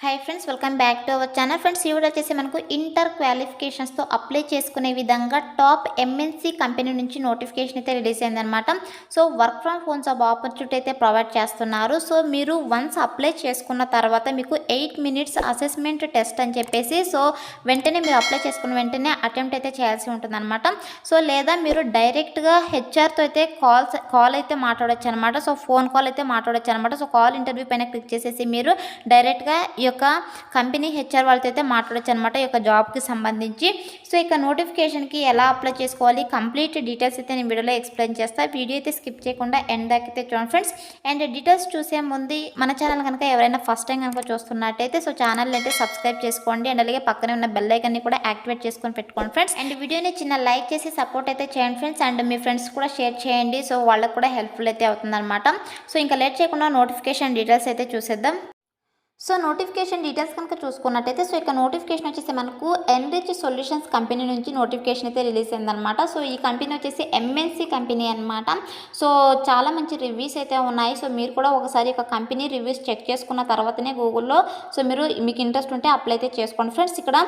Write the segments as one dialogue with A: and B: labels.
A: Hi friends, welcome back to our channel. Friends, ఈ video వచ్చేసి మనకు ఇంటర్ క్వాలిఫికేషన్స్తో అప్లై చేసుకునే విధంగా టాప్ ఎంఎన్సీ కంపెనీ నుంచి నోటిఫికేషన్ అయితే రిలీజ్ అయిందనమాట. So work from home job opportunity అయితే ప్రొవైడ్ చేస్తున్నారు. సో మీరు వన్స్ అప్లై చేసుకున్న తర్వాత మీకు 8 మినిట్స్ అసెస్మెంట్ టెస్ట్ అని చెప్పేసి సో వెంటనే మీరు అప్లై చేసుకున్న వెంటనే అటెంప్ట్ అయితే చేయాల్సి ఉంటుందన్నమాట. సో లేదా మీరు డైరెక్ట్గా హెచ్ఆర్తో అయితే కాల్ అయితే మాట్లాడొచ్చు అనమాట. సో ఫోన్ కాల్ అయితే మాట్లాడొచ్చు అనమాట. సో కాల్ ఇంటర్వ్యూ పైన క్లిక్ చేసేసి మీరు డైరెక్ట్గా ఈ యొక్క కంపెనీ హెచ్ఆర్ వాళ్ళతో అయితే మాట్లాడొచ్చు అనమాట ఈ యొక్క జాబ్కి సంబంధించి. సో ఇక నోటిఫికేషన్కి ఎలా అప్లై చేసుకోవాలి కంప్లీట్ డీటెయిల్స్ అయితే నేను వీడియోలో ఎక్స్ప్లెయిన్ చేస్తాను. వీడియో అయితే స్కిప్ చేయకుండా ఎండ్ దాకా అయితే చూడండి ఫ్రెండ్స్. అండ్ డీటెయిల్స్ చూసే ముందు మన ఛానల్ కనుక ఎవరైనా ఫస్ట్ టైం కనుక చూస్తున్నట్టయితే సో ఛానల్ అయితే సబ్స్క్రైబ్ చేసుకోండి. అండ్ అలాగే పక్కనే ఉన్న బెల్ ఐకాన్ని కూడా యాక్టివేట్ చేసుకొని పెట్టుకోండి ఫ్రెండ్స్. అండ్ వీడియోని చిన్న లైక్ చేసి సపోర్ట్ అయితే చేయండి ఫ్రెండ్స్. అండ్ మీ ఫ్రెండ్స్ కూడా షేర్ చేయండి. సో వాళ్ళకు కూడా హెల్ప్ఫుల్ అయితే అవుతుందన్నమాట. సో ఇంకా లేట్ చేయకుండా నోటిఫికేషన్ డీటెయిల్స్ అయితే చూసేద్దాం. సో నోటిఫికేషన్ డీటెయిల్స్ కనుక చూసుకున్నట్టయితే సో ఇక నోటిఫికేషన్ వచ్చేసి మనకు ఎన్రిచ్ సొల్యూషన్స్ కంపెనీ నుంచి నోటిఫికేషన్ అయితే రిలీజ్ అయిందనమాట. సో ఈ కంపెనీ వచ్చేసి ఎంఎన్సీ కంపెనీ అనమాట. సో చాలా మంచి రివ్యూస్ అయితే ఉన్నాయి. సో మీరు కూడా ఒకసారి ఒక కంపెనీ రివ్యూస్ చెక్ చేసుకున్న తర్వాతనే గూగుల్లో సో మీకు ఇంట్రెస్ట్ ఉంటే అప్లై అయితే చేసుకోండి ఫ్రెండ్స్. ఇక్కడ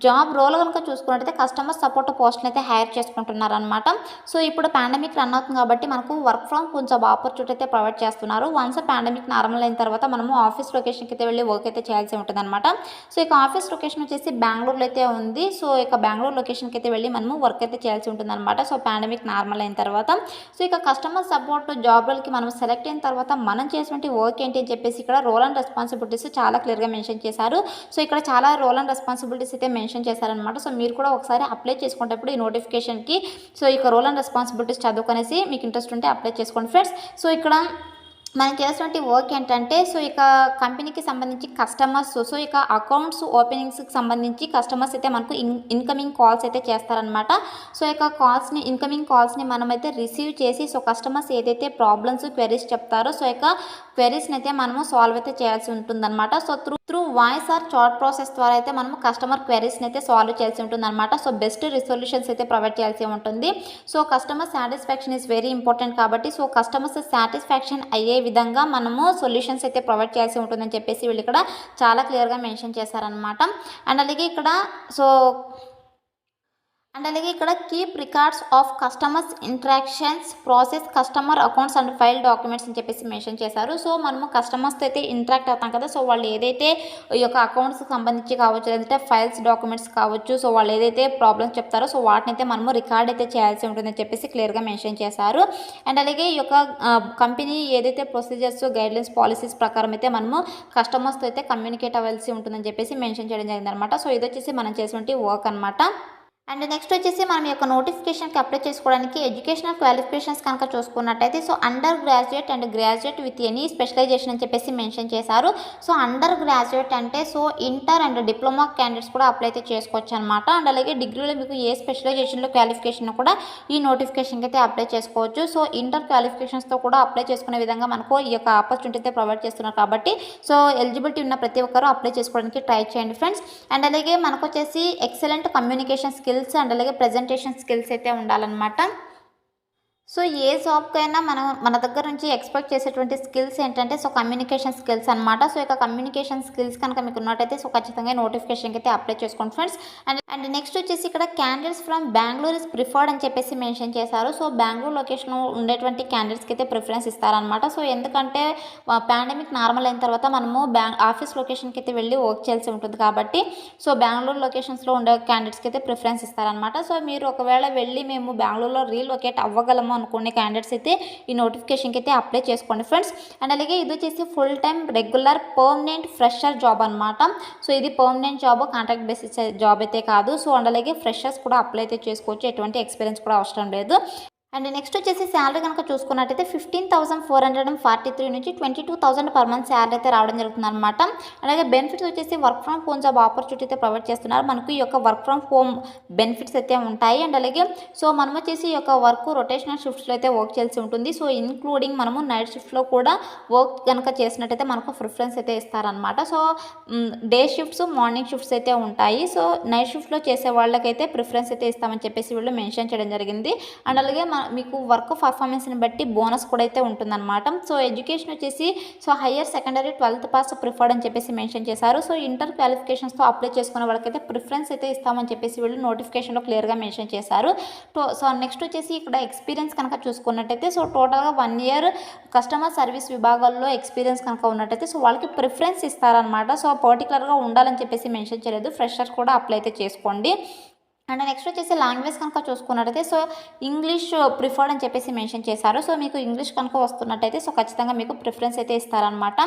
A: జాబ్ రోల్ కనుక చూసుకున్నట్టయితే కస్టమర్ సపోర్ట్ పోస్ట్ని అయితే హైర్ చేసుకుంటున్నారనమాట. సో ఇప్పుడు పాండమిక్ రన్ అవుతుంది కాబట్టి మనకు work from home job opportunity అయితే ప్రొవైడ్ చేస్తున్నారు. వన్స్ పాండమిక్ నార్మల్ అయిన తర్వాత మనము ఆఫీస్ లొకేషన్కి అయితే వర్క్ అయితే చేయాల్సి ఉంటుంది అనమాట. సో ఇక ఆఫీస్ లొకేషన్ వచ్చేసి బెంగళూరులో అయితే ఉంది. సో ఇక బెంగళూరు లొకేషన్కి అయితే వెళ్ళి మనము వర్క్ అయితే చేయాల్సి ఉంటుంది అనమాట. సో పాండమిక్ నార్మల్ అయిన తర్వాత సో ఇక కస్టమర్ సపోర్ట్ జాబ్ రోల్కి మనం సెలెక్ట్ అయిన తర్వాత మనం చేసినటువంటి వర్క్ ఏంటి అని చెప్పేసి ఇక్కడ రోల్ అండ్ రెస్పాన్సిబిలిటీస్ చాలా క్లియర్గా మెన్షన్ చేశారు. సో ఇక్కడ చాలా రోల్ అండ్ రెస్పాన్సిబిలిటీస్ అయితే మెన్షన్ చేశారనమాట. సో మీరు కూడా ఒకసారి అప్లై చేసుకునేటప్పుడు ఈ నోటిఫికేషన్కి సో ఇక రోల్ అండ్ రెస్పాన్సిబిలిటీస్ చదువుకునేసి మీకు ఇంట్రెస్ట్ ఉంటే అప్లై చేసుకోండి ఫ్రెండ్స్. సో ఇక్కడ మనం చేసినటువంటి వర్క్ ఏంటంటే సో ఇక కంపెనీకి సంబంధించి కస్టమర్స్ సో ఇక అకౌంట్స్ ఓపెనింగ్స్కి సంబంధించి కస్టమర్స్ అయితే మనకు ఇన్కమింగ్ కాల్స్ అయితే చేస్తారనమాట. సో ఇక ఇన్కమింగ్ కాల్స్ని మనమైతే రిసీవ్ చేసి సో కస్టమర్స్ ఏదైతే ప్రాబ్లమ్స్ క్వెరీస్ చెప్తారో సో ఇక క్వెరీస్ని అయితే మనము సాల్వ్ అయితే చేయాల్సి ఉంటుందన్నమాట. So through voice or chat process ద్వారా అయితే మనము కస్టమర్ క్వెరీస్ని అయితే సాల్వ్ చేయాల్సి ఉంటుందన్నమాట. సో బెస్ట్ రిసొల్యూషన్స్ అయితే ప్రొవైడ్ చేయాల్సి ఉంటుంది. So customer satisfaction is very important కాబట్టి సో కస్టమర్స్ సాటిస్ఫాక్షన్ అయ్యే విధంగా మనము సొల్యూషన్స్ అయితే ప్రొవైడ్ చేయాల్సి ఉంటుందని చెప్పేసి వీళ్ళు ఇక్కడ చాలా క్లియర్గా మెన్షన్ చేశారనమాట. అండ్ అలాగే ఇక్కడ keep records of customers interactions process customer accounts and file documents అని చెప్పేసి మెన్షన్ చేశారు. సో మనము కస్టమర్స్తో అయితే ఇంటరాక్ట్ అవుతాం కదా. సో వాళ్ళు ఏదైతే ఈ యొక్క అకౌంట్స్కి సంబంధించి కావచ్చు లేదంటే ఫైల్స్ డాక్యుమెంట్స్ కావచ్చు సో వాళ్ళు ఏదైతే ప్రాబ్లమ్స్ చెప్తారో సో వాటిని అయితే మనము రికార్డ్ అయితే చేయాల్సి ఉంటుందని చెప్పేసి క్లియర్గా మెన్షన్ చేశారు. అండ్ అలాగే ఈ యొక్క కంపెనీ ఏదైతే ప్రొసీజర్స్ గైడ్లైన్స్ పాలసీస్ ప్రకారం అయితే మనము కస్టమర్స్తో అయితే కమ్యూనికేట్ అవ్వాల్సి ఉంటుందని చెప్పేసి మెన్షన్ చేయడం జరిగిందనమాట. సో ఇది వచ్చేసి మనం చేసినటువంటి వర్క్ అనమాట. అండ్ నెక్స్ట్ వచ్చేసి మనం యొక్క నోటిఫికేషన్కి అప్లై చేసుకోవడానికి ఎడ్యుకేషనల్ క్వాలిఫికేషన్స్ కనుక చూసుకున్నట్టయితే so under graduate and graduate with any specialisation అని చెప్పేసి మెన్షన్ చేశారు. సో అండర్ గ్రాడ్యుయేట్ అంటే so inter and diploma candidates కూడా అప్లై అయితే చేసుకోవచ్చు అనమాట. అండ్ అలాగే డిగ్రీలో మీకు ఏ స్పెషలైజేషన్లో క్వాలిఫికేషన్ కూడా ఈ నోటిఫికేషన్కి అయితే అప్లై చేసుకోవచ్చు. సో ఇంటర్ క్వాలిఫికేషన్స్తో కూడా అప్లై చేసుకునే విధంగా మనకు ఈ యొక్క ఆపర్చునిటీ అయితే ప్రొవైడ్ చేస్తున్నారు కాబట్టి సో ఎలిజిబిలిటీ ఉన్న ప్రతి ఒక్కరూ అప్లై చేసుకోవడానికి ట్రై చేయండి ఫ్రెండ్స్. అండ్ అలాగే మనకు వచ్చేసి ఎక్సలెంట్ కమ్యూనికేషన్ స్కిల్స్ అండ్ అలాగే ప్రెజెంటేషన్ స్కిల్స్ అయితే ఉండాలన్నమాట. సో ఏ జాబ్కైనా మన దగ్గర నుంచి ఎక్స్పెక్ట్ చేసేటువంటి స్కిల్స్ ఏంటంటే సో కమ్యూనికేషన్ స్కిల్స్ అనమాట. సో ఇక కమ్యూనికేషన్ స్కిల్స్ కనుక మీకు ఉన్నట్టయితే సో ఖచ్చితంగా నోటిఫికేషన్కి అయితే అప్లై చేసుకోండి ఫ్రెండ్స్. అండ్ నెక్స్ట్ వచ్చేసి ఇక్కడ candidates from Bengaluru is preferred అని చెప్పేసి మెన్షన్ చేశారు. సో బెంగళూరు లొకేషన్లో ఉండేటువంటి క్యాండిడేట్స్కి అయితే ప్రిఫరెన్స్ ఇస్తారనమాట. సో ఎందుకంటే పాండమిక్ నార్మల్ అయిన తర్వాత మనము ఆఫీస్ లొకేషన్కి అయితే వెళ్ళి వర్క్ చేయాల్సి ఉంటుంది కాబట్టి సో బెంగళూరు లొకేషన్స్లో ఉండే క్యాండిడేట్స్కి అయితే ప్రిఫరెన్స్ ఇస్తారనమాట. సో మీరు ఒకవేళ వెళ్ళి మేము బెంగళూరులో రీలొకేట్ అవ్వగలము అనుకునే క్యాండిడేట్స్ అయితే ఈ నోటిఫికేషన్కి అయితే అప్లై చేసుకోండి ఫ్రెండ్స్. అండ్ అలాగే ఇది వచ్చేసి full time regular permanent fresher job అనమాట. సో ఇది permanent job contract basis job అయితే కాదు. సో అండ్ అలాగే ఫ్రెషర్స్ కూడా అప్లై అయితే చేసుకోవచ్చు. ఎటువంటి ఎక్స్పీరియన్స్ కూడా అవసరం లేదు. అండ్ నెక్స్ట్ వచ్చేసి శాలరీ కనుక చూసుకున్నట్టయితే 15,443 నుంచి 22,000 పర్ మంత్ శాలరీ అయితే రావడం జరుగుతుంది అనమాట. అలాగే బెనిఫిట్స్ వచ్చేసి work from home job opportunity అయితే ప్రొవైడ్ చేస్తున్నారు. మనకు ఈ యొక్క వర్క్ ఫ్రమ్ హోమ్ బెనిఫిట్స్ అయితే ఉంటాయి. అండ్ అలాగే సో మనం వచ్చేసి ఈ యొక్క వర్క్ రొటేషనల్ షిఫ్ట్స్లో అయితే వర్క్ చేయాల్సి ఉంటుంది. సో ఇన్క్లూడింగ్ మనము నైట్ షిఫ్ట్లో కూడా వర్క్ కనుక చేసినట్టయితే మనకు ప్రిఫరెన్స్ అయితే ఇస్తారనమాట. So day shifts morning shifts అయితే ఉంటాయి. సో నైట్ షిఫ్ట్లో చేసే వాళ్ళకైతే ప్రిఫరెన్స్ అయితే ఇస్తామని చెప్పేసి వీళ్ళు మెన్షన్ చేయడం జరిగింది. అండ్ అలాగే మీకు వర్క్ పర్ఫార్మెన్స్ని బట్టి బోనస్ కూడా అయితే ఉంటుందన్నమాట. సో ఎడ్యుకేషన్ వచ్చేసి so higher secondary 12th pass preferred అని చెప్పేసి మెన్షన్ చేశారు. సో ఇంటర్ క్వాలిఫికేషన్స్తో అప్లై చేసుకున్న వాళ్ళకైతే ప్రిఫరెన్స్ అయితే ఇస్తామని చెప్పేసి వీళ్ళు నోటిఫికేషన్లో క్లియర్గా మెన్షన్ చేశారు. సో నెక్స్ట్ వచ్చేసి ఇక్కడ ఎక్స్పీరియన్స్ కనుక చూసుకున్నట్టయితే సో టోటల్గా 1 year కస్టమర్ సర్వీస్ విభాగాల్లో ఎక్స్పీరియన్స్ కనుక ఉన్నట్టయితే సో వాళ్ళకి ప్రిఫరెన్స్ ఇస్తారనమాట. సో పర్టికులర్గా ఉండాలని చెప్పేసి మెన్షన్ చేయలేదు. ఫ్రెషర్ కూడా అప్లై అయితే చేసుకోండి. అండ్ నెక్స్ట్ వచ్చేసి లాంగ్వేజ్ కనుక చూసుకున్నట్టయితే సో ఇంగ్లీష్ ప్రిఫర్డ్ అని చెప్పేసి మెన్షన్ చేశారు. సో మీకు ఇంగ్లీష్ కనుక వస్తున్నట్టయితే సో ఖచ్చితంగా మీకు ప్రిఫరెన్స్ అయితే ఇస్తారనమాట.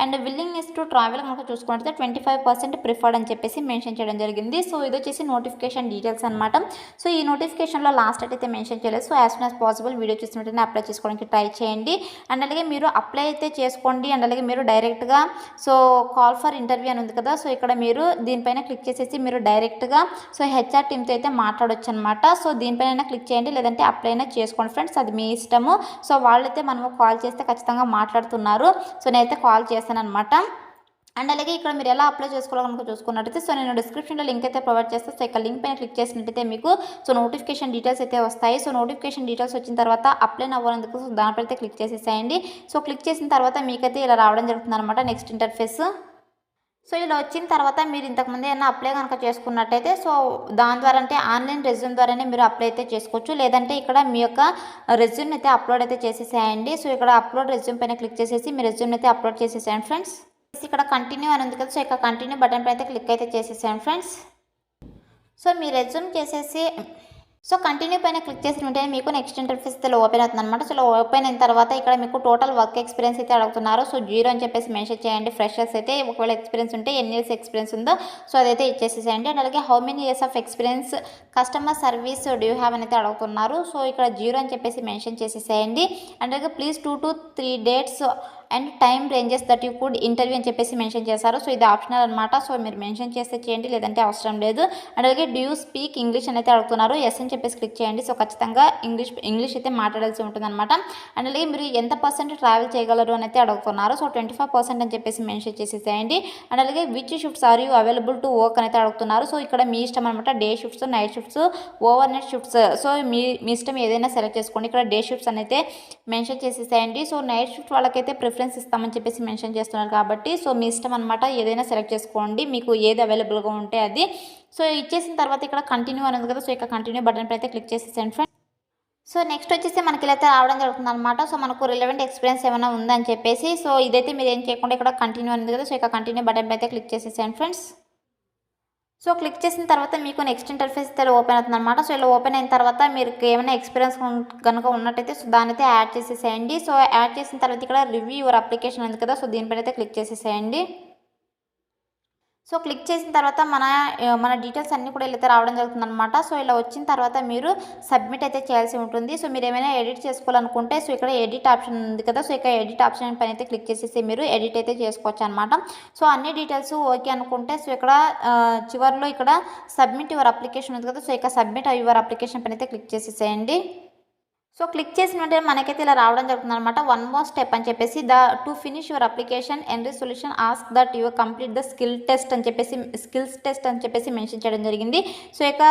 A: అండ్ విల్లింగ్నెస్ టు ట్రావెల్ కనుక చూసుకున్నట్టయితే 25% ప్రిఫర్డ్ అని చెప్పేసి మెన్షన్ చేయడం జరిగింది. సో ఇది వచ్చేసి నోటిఫికేషన్ డీటెయిల్స్ అనమాట. సో ఈ నోటిఫికేషన్లో లాస్ట్ డేట్ అయితే మెన్షన్ చేయలేదు. So as soon as possible video చూసినట్టయితే అప్లై చేసుకోవడానికి ట్రై చేయండి. అండ్ అలాగే మీరు అప్లై అయితే చేసుకోండి. అండ్ అలాగే మీరు డైరెక్ట్గా సో కాల్ ఫర్ ఇంటర్వ్యూ అని ఉంది కదా, సో ఇక్కడ మీరు దీనిపైన క్లిక్ చేసేసి మీరు డైరెక్ట్గా సో హెచ్ఆర్ టీమ్ అయితే మాట్లాడొచ్చు అనమాట. సో దీనిపైన క్లిక్ చేయండి, లేదంటే అప్లై అయినా చేసుకోండి ఫ్రెండ్స్, అది మీ ఇష్టము. సో వాళ్ళైతే మనము కాల్ చేస్తే ఖచ్చితంగా మాట్లాడుతున్నారు. సో నేనైతే కాల్ చేస్తాను అనమాట. అండ్ అలాగే ఇక్కడ మీరు ఎలా అప్లై చేసుకోవాలో కనుక చూసుకున్నట్టయితే సో నేను డిస్క్రిప్షన్లో లింక్ అయితే ప్రొవైడ్ చేస్తాను. సో ఇక్కడ లింక్ పైన క్లిక్ చేసినట్టయితే మీకు సో నోటిఫికేషన్ డీటెయిల్స్ అయితే వస్తాయి. సో నోటిఫికేషన్ డీటెయిల్స్ వచ్చిన తర్వాత అప్లై అవ్వాలందుకు సో దానిపై అయితే క్లిక్ చేసేసేయండి. సో క్లిక్ చేసిన తర్వాత మీకైతే ఇలా రావడం జరుగుతుంది అనమాట నెక్స్ట్ ఇంటర్ఫేస్. సో ఇలా వచ్చిన తర్వాత మీరు ఇంతకుముందు ఏమైనా అప్లై కనుక చేసుకున్నట్టయితే సో దాని ద్వారా అంటే ఆన్లైన్ రెజ్యూమ్ ద్వారానే మీరు అప్లై అయితే చేసుకోవచ్చు, లేదంటే ఇక్కడ మీ యొక్క రెజ్యూమ్ అయితే అప్లోడ్ అయితే చేసేసేయండి. సో ఇక్కడ అప్లోడ్ రెజ్యూమ్ పైన క్లిక్ చేసేసి మీ రెజ్యూమ్ అయితే అప్లోడ్ చేసేసేయండి ఫ్రెండ్స్. ఇక్కడ కంటిన్యూ అని ఉంది కదా, సో ఇక్కడ కంటిన్యూ బటన్ పైన అయితే క్లిక్ అయితే చేసేసేయండి ఫ్రెండ్స్. సో మీ రెజ్యూమ్ చేసేసి సో కంటిన్యూ పైన క్లిక్ చేసిన వెంటనే మీకు నెక్స్ట్ ఇంటర్ఫేస్ అయితే ఓపెన్ అవుతుంది అనమాట. సో ఓపెన్ అయిన తర్వాత ఇక్కడ మీకు టోటల్ వర్క్ ఎక్స్పీరియన్స్ అయితే అడుగుతున్నారు. సో 0 అని చెప్పేసి మెన్షన్ చేయండి. ఫ్రెషర్స్ అయితే ఒకవేళ ఎక్స్పీరియన్స్ ఉంటే ఎన్ని ఇయర్స్ ఎక్స్పీరియన్స్ ఉందో సో అదైతే ఇచ్చేసేయండి. అండ్ అలాగే how many years of experience customer service due have అని అయితే అడుగుతున్నారు. సో ఇక్కడ 0 అని చెప్పేసి మెన్షన్ చేసేసేయండి. అండ్ అలాగే please 2 to 3 dates and time ranges that you could interview అని చెప్పేసి మెన్షన్ చేశారు. సో ఇది ఆప్షనల్ అనమాట. సో మీరు మెన్షన్ చేస్తే చేయండి, లేదంటే అవసరం లేదు. అండ్ అలాగే డూ యూ స్పీక్ ఇంగ్లీష్ అని అయితే అడుగుతున్నారు. ఎస్ అని చెప్పేసి క్లిక్ చేయండి. సో ఖచ్చితంగా ఇంగ్లీష్ అయితే మాట్లాడాల్సి ఉంటుంది అనమాట. అండ్ అలాగే మీరు ఎంత % ట్రావెల్ చేయగలరు అని అయితే అడుగుతున్నారు. సో 25% అని చెప్పేసి మెన్షన్ చేసేసేయండి. అండ్ అలాగే which shifts are you available to work అని అయితే అడుగుతున్నారు. సో ఇక్కడ మీ ఇష్టం అనమాట. Day shifts, night shifts, overnight shifts. So మీ ఇష్టం ఏదైనా సెలెక్ట్ చేసుకోండి. ఇక్కడ డే షిఫ్ట్స్ అని అయితే మెన్షన్ చేసేసేయండి. సో నైట్ షిఫ్ట్ వాళ్ళకైతే ప్రిఫరెన్స్ ఇస్తామని చెప్పేసి మెన్షన్ చేస్తున్నారు కాబట్టి సో మీ ఇష్టం అనమాట. ఏదైనా సెలెక్ట్ చేసుకోండి, మీకు ఏది అవైలబుల్గా ఉంటే అది. సో ఇచ్చేసిన తర్వాత ఇక్కడ కంటిన్యూ అనేది కదా, సో ఇక్కడ కంటిన్యూ బటన్ పై అయితే క్లిక్ చేసేసండి ఫ్రెండ్స్. సో నెక్స్ట్ వచ్చేసి మనకి ఇలా అయితే రావడం జరుగుతుంది అనమాట. సో మనకు రిలవెంట్ ఎక్స్పీరియన్స్ ఏమైనా ఉందని చెప్పేసి సో ఇదైతే మీరు ఏం చేయకుండా ఇక్కడ కంటిన్యూ అనేది కదా, సో ఇక్కడ కంటిన్యూ బటన్ పై అయితే క్లిక్ చేసేసండి ఫ్రెండ్స్. సో క్లిక్ చేసిన తర్వాత మీకు నెక్స్ట్ ఇంటర్ఫేస్ అయితే ఓపెన్ అవుతుంది అనమాట. సో ఇలా ఓపెన్ అయిన తర్వాత మీరు ఏమైనా ఎక్స్పీరియన్స్ కనుక ఉన్నట్టయితే సో దాని అయితే యాడ్ చేసేసేయండి. సో యాడ్ చేసిన తర్వాత ఇక్కడ రివ్యూ యువర్ అప్లికేషన్ ఉంది కదా, సో దీనిపైన అయితే క్లిక్ చేసేసేయండి. సో క్లిక్ చేసిన తర్వాత మన డీటెయిల్స్ అన్నీ కూడా ఇలా రావడం జరుగుతుంది అనమాట. సో ఇలా వచ్చిన తర్వాత మీరు సబ్మిట్ అయితే చేయాల్సి ఉంటుంది. సో మీరు ఏమైనా ఎడిట్ చేసుకోవాలనుకుంటే సో ఇక్కడ ఎడిట్ ఆప్షన్ ఉంది కదా, సో ఇక్కడ ఎడిట్ ఆప్షన్ పైన అయితే క్లిక్ చేసేసి మీరు ఎడిట్ అయితే చేసుకోవచ్చు అనమాట. సో అన్ని డీటెయిల్స్ ఓకే అనుకుంటే సో ఇక్కడ చివరిలో ఇక్కడ సబ్మిట్ యువర్ అప్లికేషన్ ఉంది కదా, సో ఇక్కడ సబ్మిట్ యువర్ అప్లికేషన్ పైన అయితే క్లిక్ చేసేసేయండి. సో క్లిక్ చేసిన వెంటనే మనకైతే ఇలా రావడం జరుగుతుంది అనమాట. 1 more స్టెప్ అని చెప్పేసి to finish your application end solution ask that you complete the skills test అని చెప్పేసి మెన్షన్ చేయడం జరిగింది. సో ఇక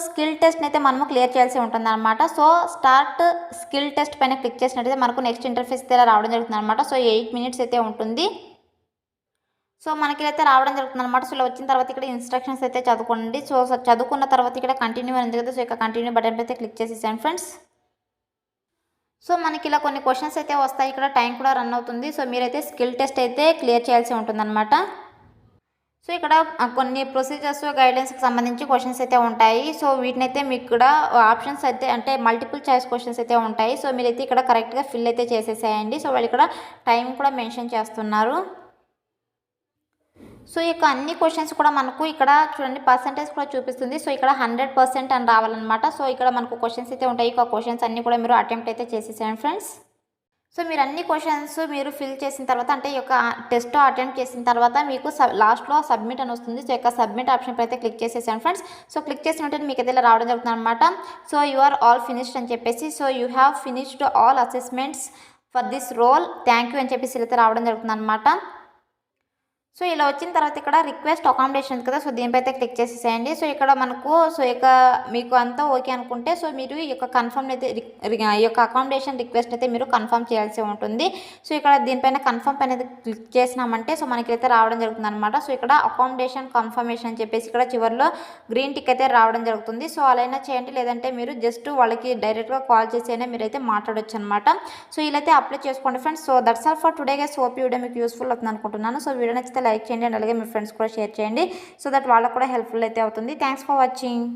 A: స్కిల్ టెస్ట్ అయితే మనము క్లియర్ చేయాల్సి ఉంటుంది అనమాట. సో స్టార్ట్ స్కిల్ టెస్ట్ పైన క్లిక్ చేసినట్టయితే మనకు నెక్స్ట్ ఇంటర్ఫేస్ అయితే ఇలా రావడం జరుగుతుంది అనమాట. సో 8 minutes అయితే ఉంటుంది. సో మనకి అయితే రావడం జరుగుతుంది అనమాట. సో ఇలా వచ్చిన తర్వాత ఇక్కడ ఇన్స్ట్రక్షన్స్ అయితే చదువుకోండి. సో చదువుకున్న తర్వాత ఇక్కడ కంటిన్యూ అనేది కదా, సో ఇక్కడ కంటిన్యూ బటన్ అయితే క్లిక్ చేసేసాను ఫ్రెండ్స్. సో మనకి ఇలా కొన్ని క్వశ్చన్స్ అయితే వస్తాయి. ఇక్కడ టైం కూడా రన్ అవుతుంది. సో మీరైతే స్కిల్ టెస్ట్ అయితే క్లియర్ చేయాల్సి ఉంటుందన్నమాట. సో ఇక్కడ కొన్ని ప్రొసీజర్స్ గైడ్లైన్స్కి సంబంధించి క్వశ్చన్స్ అయితే ఉంటాయి. సో వీటినైతే మీకు ఇక్కడ ఆప్షన్స్ అయితే అంటే మల్టిపుల్ చాయిస్ క్వశ్చన్స్ అయితే ఉంటాయి. సో మీరైతే ఇక్కడ కరెక్ట్గా ఫిల్ అయితే చేసేసేయండి. సో వాళ్ళు ఇక్కడ టైం కూడా మెన్షన్ చేస్తున్నారు. సో ఇక అన్ని క్వశ్చన్స్ కూడా మనకు ఇక్కడ చూడండి పర్సెంటేజ్ కూడా చూపిస్తుంది. సో ఇక్కడ 100% అని రావాలన్నమాట. సో ఇక్కడ మనకు క్వశ్చన్స్ అయితే ఉంటాయి. ఆ క్వశ్చన్స్ అన్నీ కూడా మీరు అటెంప్ట్ అయితే చేసేసాను ఫ్రెండ్స్. సో మీరు అన్ని క్వశ్చన్స్ మీరు ఫిల్ చేసిన తర్వాత అంటే ఈ యొక్క టెస్ట్ అటెంప్ట్ చేసిన తర్వాత మీకు లాస్ట్లో సబ్మిట్ అని వస్తుంది. సో యొక్క సబ్మిట్ ఆప్షన్ అయితే క్లిక్ చేసేసాను ఫ్రెండ్స్. సో క్లిక్ చేసినట్టు మీకు అయితే ఇలా రావడం జరుగుతుంది అనమాట. So you are all finished అని చెప్పేసి so you have finished all assessments for this role thank you అని చెప్పేసి అయితే రావడం జరుగుతుంది అనమాట. సో ఇలా వచ్చిన తర్వాత ఇక్కడ రిక్వెస్ట్ అకామిడేషన్ ఉంది కదా, సో దీనిపై అయితే క్లిక్ చేసేసేయండి. సో ఇక్కడ మనకు సో ఇక మీకు అంతా ఓకే అనుకుంటే సో మీరు ఈ యొక్క కన్ఫర్మ్ అయితే ఈ యొక్క అకామిడేషన్ రిక్వెస్ట్ అయితే మీరు కన్ఫర్మ్ చేయాల్సి ఉంటుంది. సో ఇక్కడ దీనిపైన కన్ఫర్మ్ పైన క్లిక్ చేసినామంటే సో మనకైతే రావడం జరుగుతుంది అనమాట. సో ఇక్కడ అకామిడేషన్ కన్ఫర్మేషన్ అని చెప్పేసి ఇక్కడ చివరిలో గ్రీన్ టిక్ అయితే రావడం జరుగుతుంది. సో అలా అయినా చేయండి, లేదంటే మీరు జస్ట్ వాళ్ళకి డైరెక్ట్గా కాల్ చేసి అయినా మీరైతే మాట్లాడొచ్చు అనమాట. సో ఇలా అయితే అప్లై చేసుకోండి friends. So that's all for today guys. Hope ఈ వీడియో మీకు యూస్ఫుల్ అవుతుంది అనుకుంటున్నాను. సో వీడియో నచ్చితే లైక్ చేయండి అండ్ అలాగే మీ ఫ్రెండ్స్ కూడా షేర్ చేయండి, సో దట్ వాళ్ళకు కూడా హెల్ప్ఫుల్ అయితే అవుతుంది. Thanks for watching.